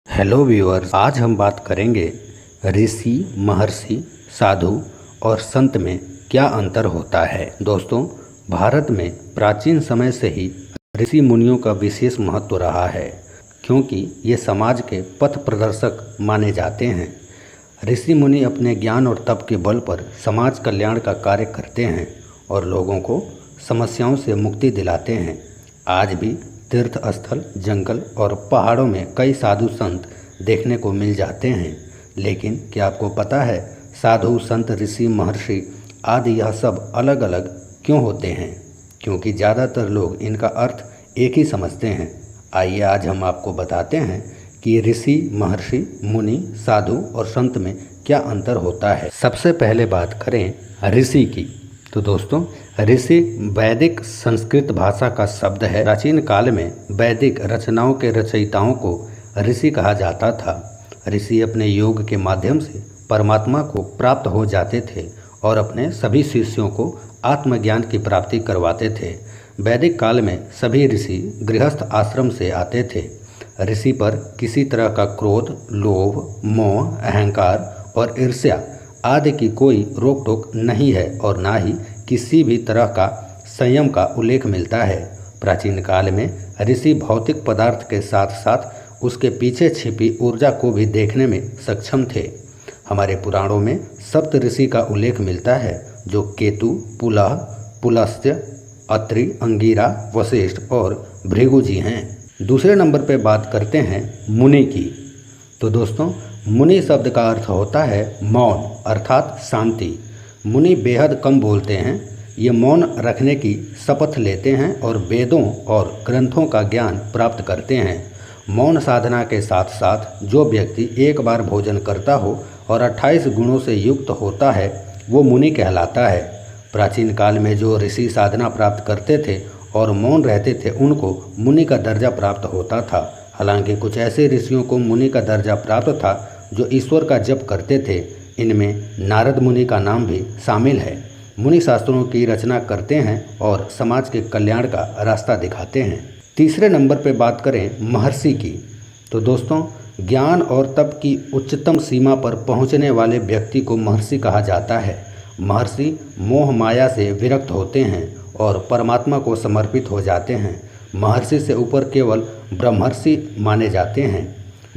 Hello viewers, आज हम बात करेंगे ऋषि, महर्षि, साधु और संत में क्या अंतर होता है। दोस्तों, भारत में प्राचीन समय से ही ऋषि मुनियों का विशेष महत्व रहा है, क्योंकि ये समाज के पथ प्रदर्शक माने जाते हैं। ऋषि मुनि अपने ज्ञान और तप के बल पर समाज कल्याण का कार्य करते हैं और लोगों को समस्याओं से मुक्ति दिलाते हैं। आज भी तीर्थ स्थल, जंगल और पहाड़ों में कई साधु संत देखने को मिल जाते हैं। लेकिन क्या आपको पता है, साधु, संत, ऋषि, महर्षि आदि यह सब अलग अलग क्यों होते हैं? क्योंकि ज़्यादातर लोग इनका अर्थ एक ही समझते हैं। आइए आज हम आपको बताते हैं कि ऋषि, महर्षि, मुनि, साधु और संत में क्या अंतर होता है। सबसे पहले बात करें ऋषि की, तो दोस्तों, ऋषि वैदिक संस्कृत भाषा का शब्द है। प्राचीन काल में वैदिक रचनाओं के रचयिताओं को ऋषि कहा जाता था। ऋषि अपने योग के माध्यम से परमात्मा को प्राप्त हो जाते थे और अपने सभी शिष्यों को आत्मज्ञान की प्राप्ति करवाते थे। वैदिक काल में सभी ऋषि गृहस्थ आश्रम से आते थे। ऋषि पर किसी तरह का क्रोध, लोभ, मोह, अहंकार और ईर्ष्या आदि की कोई रोक टोक नहीं है और ना ही किसी भी तरह का संयम का उल्लेख मिलता है। प्राचीन काल में ऋषि भौतिक पदार्थ के साथ साथ उसके पीछे छिपी ऊर्जा को भी देखने में सक्षम थे। हमारे पुराणों में सप्त ऋषि का उल्लेख मिलता है, जो केतु, पुलह, पुलस्त्य, अत्रि, अंगिरा, वशिष्ठ और भृगु जी हैं। दूसरे नंबर पर बात करते हैं मुनि की, तो दोस्तों, मुनि शब्द का अर्थ होता है मौन, अर्थात शांति। मुनि बेहद कम बोलते हैं। ये मौन रखने की शपथ लेते हैं और वेदों और ग्रंथों का ज्ञान प्राप्त करते हैं। मौन साधना के साथ साथ जो व्यक्ति एक बार भोजन करता हो और 28 गुणों से युक्त होता है, वो मुनि कहलाता है। प्राचीन काल में जो ऋषि साधना प्राप्त करते थे और मौन रहते थे, उनको मुनि का दर्जा प्राप्त होता था। हालांकि कुछ ऐसे ऋषियों को मुनि का दर्जा प्राप्त था जो ईश्वर का जप करते थे। इनमें नारद मुनि का नाम भी शामिल है। मुनि शास्त्रों की रचना करते हैं और समाज के कल्याण का रास्ता दिखाते हैं। तीसरे नंबर पर बात करें महर्षि की, तो दोस्तों, ज्ञान और तप की उच्चतम सीमा पर पहुंचने वाले व्यक्ति को महर्षि कहा जाता है। महर्षि मोह माया से विरक्त होते हैं और परमात्मा को समर्पित हो जाते हैं। महर्षि से ऊपर केवल ब्रह्मर्षि माने जाते हैं।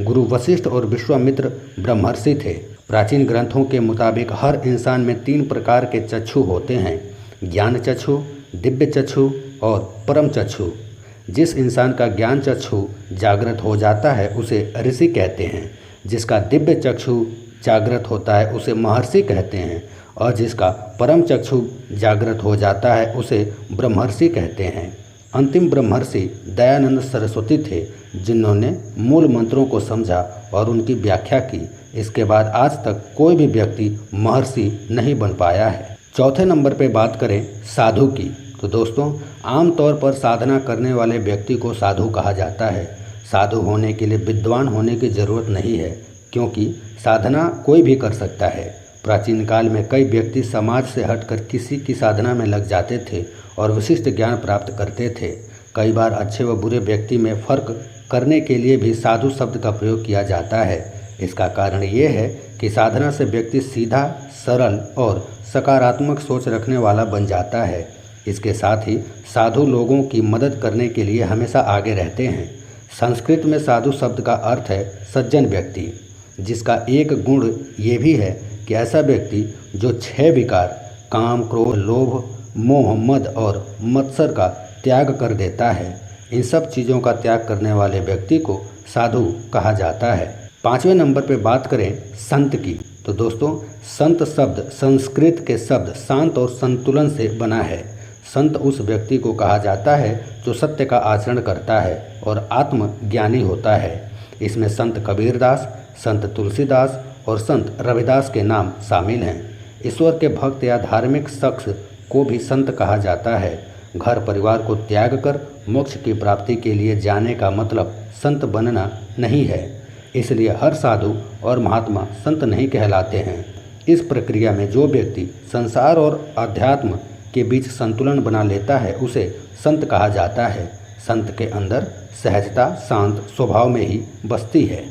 गुरु वशिष्ठ और विश्वामित्र ब्रह्मर्षि थे। प्राचीन ग्रंथों के मुताबिक हर इंसान में 3 प्रकार के चक्षु होते हैं: ज्ञान चक्षु, दिव्य चक्षु और परम चक्षु। जिस इंसान का ज्ञान चक्षु जागृत हो जाता है उसे ऋषि कहते हैं। जिसका दिव्य चक्षु जागृत होता है उसे महर्षि कहते हैं और जिसका परम चक्षु जागृत हो जाता है उसे ब्रह्मर्षि कहते हैं। अंतिम ब्रह्मर्षि दयानंद सरस्वती थे, जिन्होंने मूल मंत्रों को समझा और उनकी व्याख्या की। इसके बाद आज तक कोई भी व्यक्ति महर्षि नहीं बन पाया है। चौथे नंबर पे बात करें साधु की, तो दोस्तों, आमतौर पर साधना करने वाले व्यक्ति को साधु कहा जाता है। साधु होने के लिए विद्वान होने की ज़रूरत नहीं है, क्योंकि साधना कोई भी कर सकता है। प्राचीन काल में कई व्यक्ति समाज से हटकर किसी की साधना में लग जाते थे और विशिष्ट ज्ञान प्राप्त करते थे। कई बार अच्छे व बुरे व्यक्ति में फ़र्क करने के लिए भी साधु शब्द का प्रयोग किया जाता है। इसका कारण ये है कि साधना से व्यक्ति सीधा, सरल और सकारात्मक सोच रखने वाला बन जाता है। इसके साथ ही साधु लोगों की मदद करने के लिए हमेशा आगे रहते हैं। संस्कृत में साधु शब्द का अर्थ है सज्जन व्यक्ति, जिसका एक गुण ये भी है कि ऐसा व्यक्ति जो 6 विकार काम, क्रोध, लोभ, मोह, मद और मत्सर का त्याग कर देता है। इन सब चीज़ों का त्याग करने वाले व्यक्ति को साधु कहा जाता है। 5वें नंबर पर बात करें संत की, तो दोस्तों, संत शब्द संस्कृत के शब्द शांत और संतुलन से बना है। संत उस व्यक्ति को कहा जाता है जो सत्य का आचरण करता है और आत्मज्ञानी होता है। इसमें संत कबीरदास, संत तुलसीदास और संत रविदास के नाम शामिल हैं। ईश्वर के भक्त या धार्मिक शख्स को भी संत कहा जाता है। घर परिवार को त्याग कर मोक्ष की प्राप्ति के लिए जाने का मतलब संत बनना नहीं है। इसलिए हर साधु और महात्मा संत नहीं कहलाते हैं। इस प्रक्रिया में जो व्यक्ति संसार और अध्यात्म के बीच संतुलन बना लेता है उसे संत कहा जाता है। संत के अंदर सहजता, शांत स्वभाव में ही बसती है।